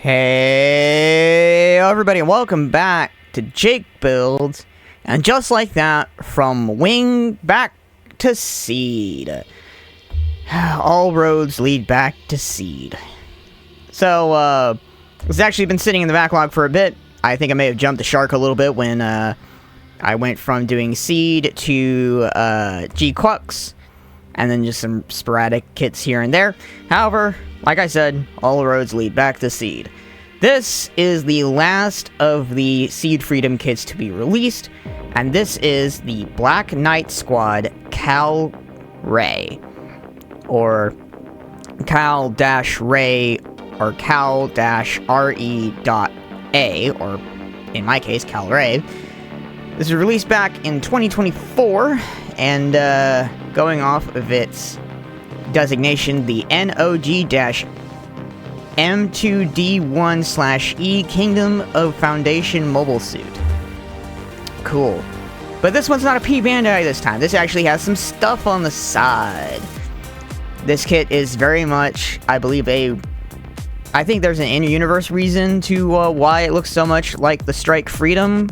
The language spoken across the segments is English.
Hey everybody, and welcome back to JakeBuilds. And just like that, from wing back to seed. All roads lead back to seed. So, it's actually been sitting in the backlog for a bit. I think I may have jumped the shark a little bit when I went from doing seed to G-Quux, and then just some sporadic kits here and there. However, like I said, all roads lead back to seed. This is the last of the Seed Freedom kits to be released, and this is the Black Knight Squad Cal-re, or Cal-re, or Cal-re.A, or in my case, Cal-re. This was released back in 2024, and going off of its designation, the NOG-M2D1/E Kingdom of Foundation Mobile Suit. Cool. But this one's not a P-Bandai this time. This actually has some stuff on the side. This kit is very much, I believe, I think there's an in-universe reason to why it looks so much like the Strike Freedom,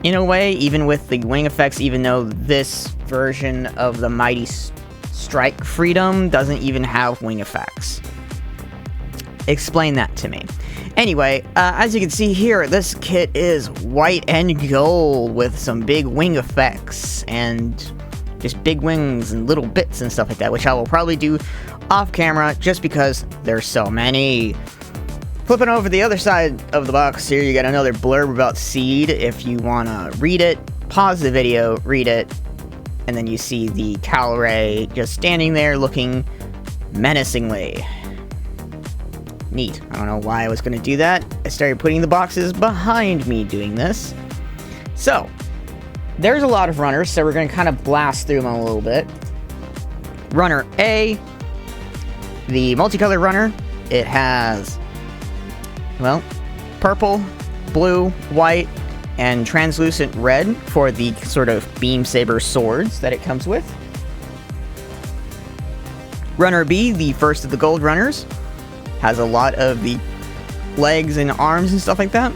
in a way, even with the wing effects, even though this version of the Mighty Strike Freedom doesn't even have wing effects. Explain that to me. Anyway, as you can see here, this kit is white and gold with some big wing effects and just big wings and little bits and stuff like that, which I will probably do off camera just because there's so many. Flipping over the other side of the box here, you got another blurb about Seed. If you want to read it, pause the video, read it, and then you see the Cal-re just standing there looking menacingly. Neat. I don't know why I was going to do that. I started putting the boxes behind me doing this. So, there's a lot of runners, so we're going to kind of blast through them a little bit. Runner A, the multicolored runner, it has, well, purple, blue, white, and translucent red for the sort of beam saber swords that it comes with. Runner B, the first of the gold runners, has a lot of the legs and arms and stuff like that.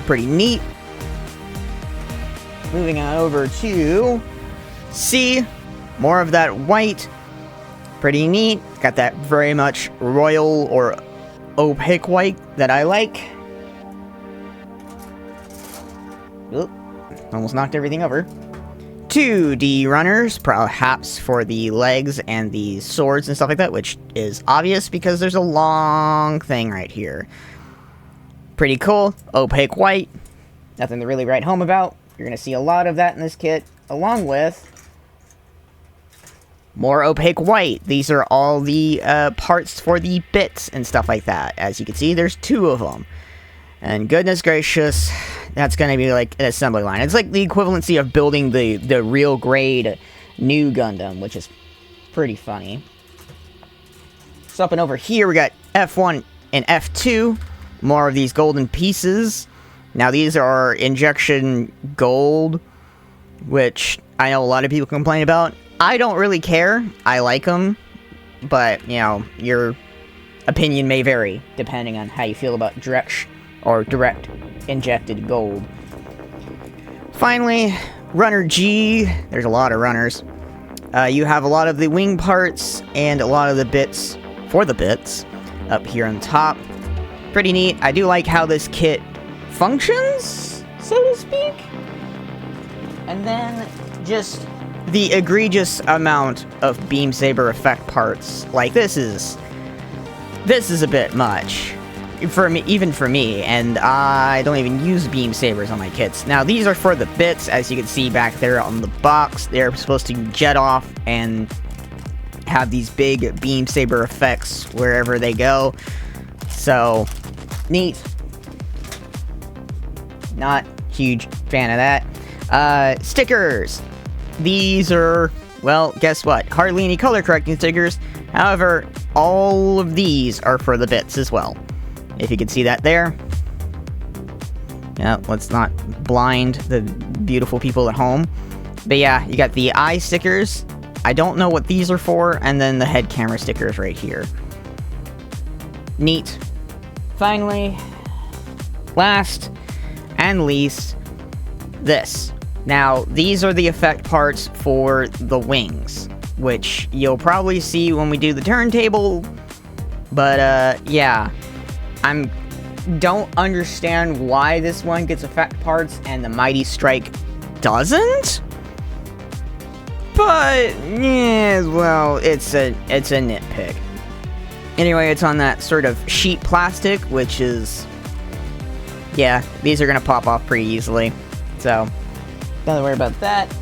Pretty neat. Moving on over to C, more of that white. Pretty neat. Got that very much royal or opaque white that I like. Oop, almost knocked everything over. 2D runners, perhaps for the legs and the swords and stuff like that, which is obvious because there's a long thing right here. Pretty cool. Opaque white. Nothing to really write home about. You're going to see a lot of that in this kit, along with more opaque white. These are all the parts for the bits and stuff like that. As you can see, there's 2 of them. And goodness gracious, that's going to be like an assembly line. It's like the equivalency of building the real grade new Gundam, which is pretty funny. So up and over here, we got F1 and F2. More of these golden pieces. Now these are injection gold, which I know a lot of people complain about. I don't really care. I like them. But, you know, your opinion may vary depending on how you feel about direct injected gold. Finally, Runner G. There's a lot of runners. You have a lot of the wing parts and a lot of the bits for the bits up here on top. Pretty neat. I do like how this kit functions, so to speak. And then just the egregious amount of beam saber effect parts. Like this is a bit much. Even for me, and I don't even use beam sabers on my kits. Now, these are for the bits, as you can see back there on the box. They're supposed to jet off and have these big beam saber effects wherever they go. So, neat. Not huge fan of that. Stickers. These are, well, guess what? Hardly any color correcting stickers. However, all of these are for the bits as well. If you can see that there. Yeah, let's not blind the beautiful people at home. But yeah, you got the eye stickers. I don't know what these are for. And then the head camera stickers right here. Neat. finally, last and least, this. Now, these are the effect parts for the wings, which you'll probably see when we do the turntable, but, yeah. Don't understand why this one gets effect parts and the Mighty Strike doesn't? But, yeah, well, it's a nitpick. Anyway, it's on that sort of sheet plastic, which is... yeah, these are gonna pop off pretty easily. So, don't worry about that.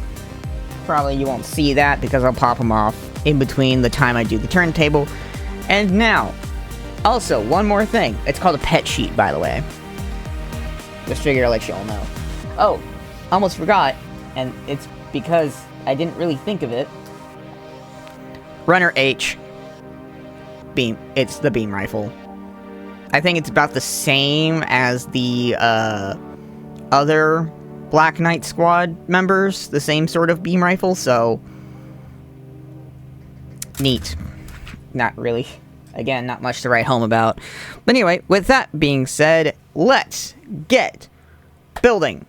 Probably you won't see that because I'll pop them off in between the time I do the turntable. And now, also, one more thing. It's called a pet sheet, by the way. Just figured I'd let you all know. Oh, almost forgot, and it's because I didn't really think of it. Runner H. Beam. It's the beam rifle. I think it's about the same as the other Black Knight Squad members. The same sort of beam rifle, so... neat. Not really. Again, not much to write home about. But anyway, with that being said, let's get building.